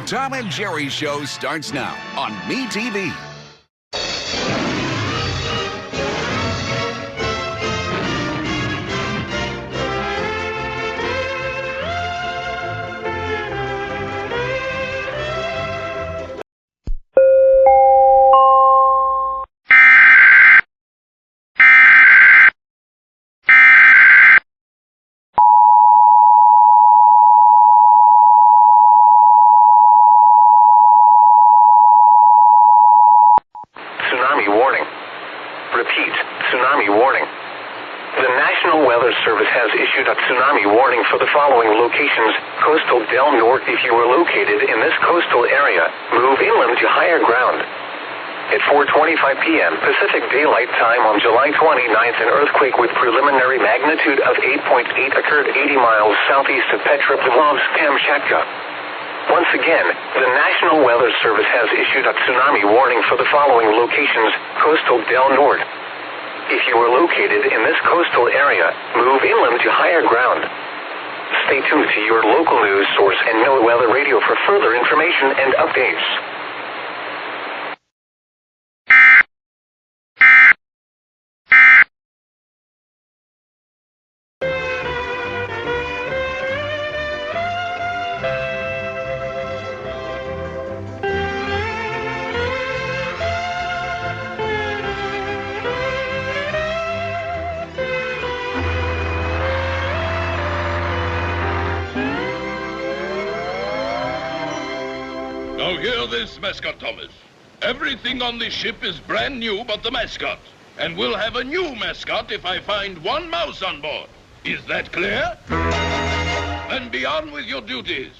Tom and Jerry Show starts now on MeTV. Tsunami warning. Repeat, tsunami warning. The National Weather Service has issued a tsunami warning for the following locations. Coastal Del Norte. If you are located in this coastal area, move inland to higher ground. At 4:25 p.m. Pacific Daylight Time on July 29th, an earthquake with preliminary magnitude of 8.8 occurred 80 miles southeast of Petropavlovsk-Kamchatka. Once again, the National Weather Service has issued a tsunami warning for the following locations. Coastal Del Norte. If you are located in this coastal area, move inland to higher ground. Stay tuned to your local news source and NOAA Weather Radio for further information and updates. Now hear this, Mascot Thomas. Everything on this ship is brand new but the mascot. And we'll have a new mascot if I find one mouse on board. Is that clear? Then be on with your duties.